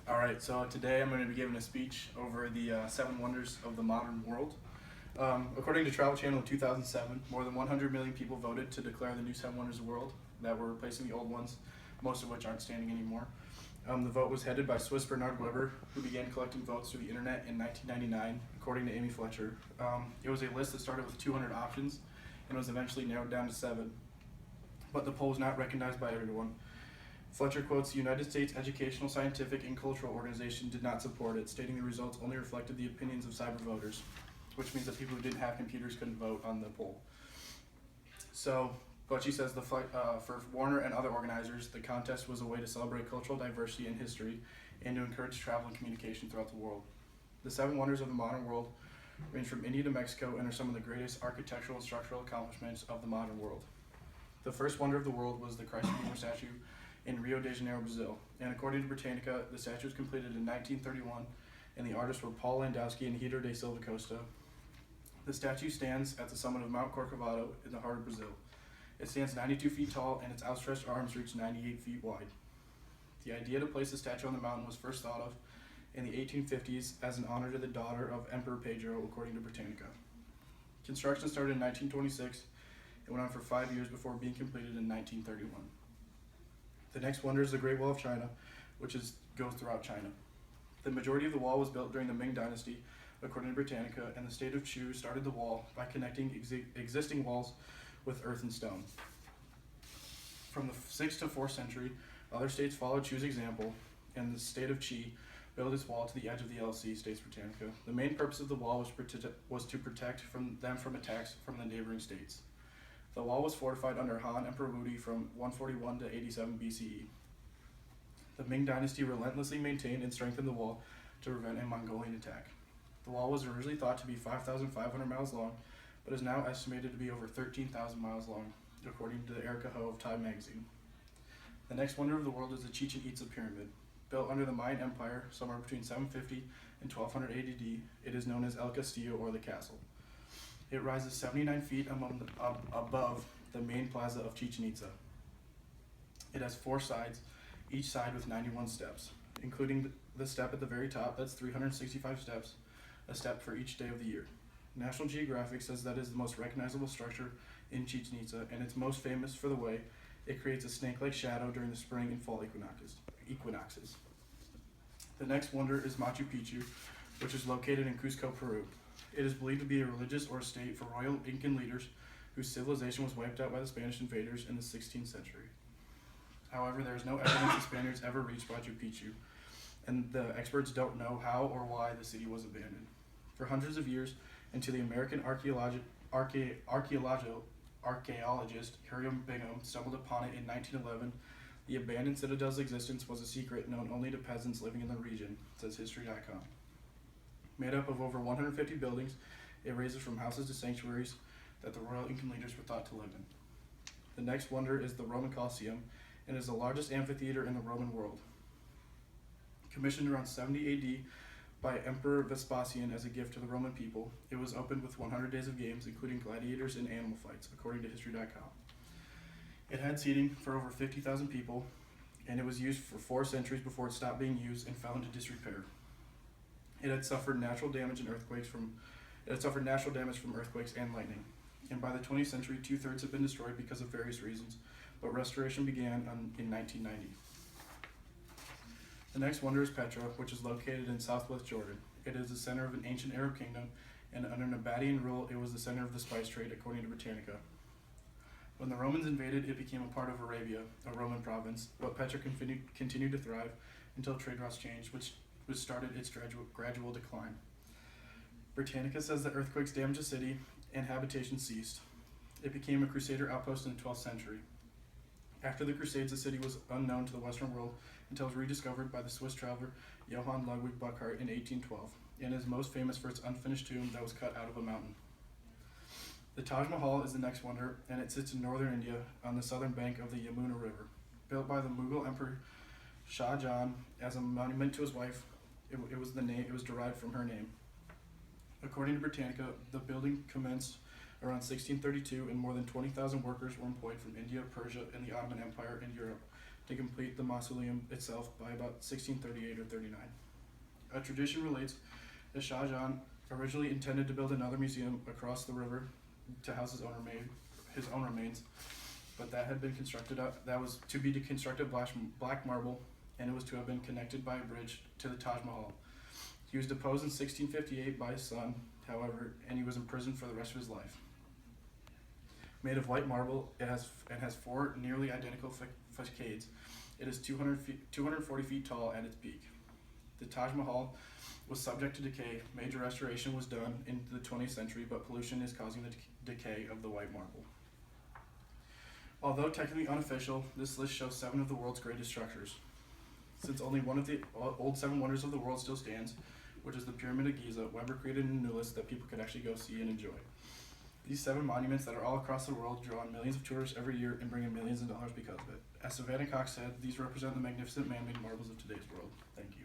All right, so today I'm going to be giving a speech over the seven wonders of the modern world. According to Travel Channel in 2007, more than 100 million people voted to declare the new seven wonders of the world that were replacing the old ones, most of which aren't standing anymore. The vote was headed by Swiss Bernard Weber, who began collecting votes through the internet in 1999, according to Amy Fletcher. It was a list that started with 200 options and was eventually narrowed down to 7, but the poll was not recognized by everyone. Fletcher quotes the United States Educational, Scientific, and Cultural Organization did not support it, stating the results only reflected the opinions of cyber voters, which means that people who didn't have computers couldn't vote on the poll. But she says for Warner and other organizers, the contest was a way to celebrate cultural diversity and history and to encourage travel and communication throughout the world. The seven wonders of the modern world range from India to Mexico and are some of the greatest architectural and structural accomplishments of the modern world. The first wonder of the world was the Christ Redeemer statue in Rio de Janeiro, Brazil, and according to Britannica, the statue was completed in 1931, and the artists were Paul Landowski and Hidro de Silva Costa. The statue stands at the summit of Mount Corcovado in the heart of Brazil. It stands 92 feet tall, and its outstretched arms reach 98 feet wide. The idea to place the statue on the mountain was first thought of in the 1850s as an honor to the daughter of Emperor Pedro, according to Britannica. Construction started in 1926 and went on for 5 years before being completed in 1931. The next wonder is the Great Wall of China, which goes throughout China. The majority of the wall was built during the Ming Dynasty, according to Britannica, and the state of Chu started the wall by connecting existing walls with earth and stone. From the 6th to 4th century, other states followed Chu's example, and the state of Qi built its wall to the edge of the Yellow Sea, states Britannica. The main purpose of the wall was to protect them from attacks from the neighboring states. The wall was fortified under Han Emperor Wudi from 141 to 87 BCE. The Ming Dynasty relentlessly maintained and strengthened the wall to prevent a Mongolian attack. The wall was originally thought to be 5,500 miles long, but is now estimated to be over 13,000 miles long, according to Erica Ho of Time magazine. The next wonder of the world is the Chichen Itza Pyramid. Built under the Mayan Empire somewhere between 750 and 1200 AD, it is known as El Castillo, or the Castle. It rises 79 feet above the main plaza of Chichen Itza. It has 4 sides, each side with 91 steps, including the step at the very top. That's 365 steps, a step for each day of the year. National Geographic says that is the most recognizable structure in Chichen Itza, and it's most famous for the way it creates a snake-like shadow during the spring and fall equinoxes. The next wonder is Machu Picchu, which is located in Cusco, Peru. It is believed to be a religious or state for royal Incan leaders whose civilization was wiped out by the Spanish invaders in the 16th century. However, there is no evidence the Spaniards ever reached Machu Picchu, and the experts don't know how or why the city was abandoned. For hundreds of years, until the American archaeologist Hiram Bingham stumbled upon it in 1911, the abandoned citadel's existence was a secret known only to peasants living in the region, says History.com. Made up of over 150 buildings, it ranges from houses to sanctuaries that the royal Incan leaders were thought to live in. The next wonder is the Roman Colosseum, and is the largest amphitheater in the Roman world. Commissioned around 70 AD by Emperor Vespasian as a gift to the Roman people, it was opened with 100 days of games, including gladiators and animal fights, according to History.com. It had seating for over 50,000 people, and it was used for 4 centuries before it stopped being used and fell into disrepair. It had suffered natural damage from earthquakes and lightning. And by the 20th century, 2/3 had been destroyed because of various reasons, but restoration began in 1990. The next wonder is Petra, which is located in southwest Jordan. It is the center of an ancient Arab kingdom, and under Nabatean rule, it was the center of the spice trade, according to Britannica. When the Romans invaded, it became a part of Arabia, a Roman province, but Petra continued to thrive until trade routes changed, which started its gradual decline. Britannica says that earthquakes damaged the city and habitation ceased. It became a Crusader outpost in the 12th century. After the Crusades, the city was unknown to the Western world until it was rediscovered by the Swiss traveler Johann Ludwig Burckhardt in 1812, and is most famous for its unfinished tomb that was cut out of a mountain. The Taj Mahal is the next wonder, and it sits in northern India on the southern bank of the Yamuna River. Built by the Mughal Emperor Shah Jahan as a monument to his wife, it was derived from her name. According to Britannica, the building commenced around 1632, and more than 20,000 workers were employed from India, Persia, and the Ottoman Empire in Europe to complete the mausoleum itself by about 1638 or 39. A tradition relates that Shah Jahan originally intended to build another museum across the river to house his own remains, but that was to be constructed black marble, and it was to have been connected by a bridge to the Taj Mahal. He was deposed in 1658 by his son, however, and he was imprisoned for the rest of his life. Made of white marble, it has four nearly identical facades. It is 240 feet tall at its peak. The Taj Mahal was subject to decay. Major restoration was done in the 20th century, but pollution is causing the decay of the white marble. Although technically unofficial, this list shows 7 of the world's greatest structures. Since only one of the old 7 wonders of the world still stands, which is the Pyramid of Giza, Weber created a new list that people could actually go see and enjoy. These 7 monuments that are all across the world draw in millions of tourists every year and bring in millions of dollars because of it. As Savannah Cox said, these represent the magnificent man-made marvels of today's world. Thank you.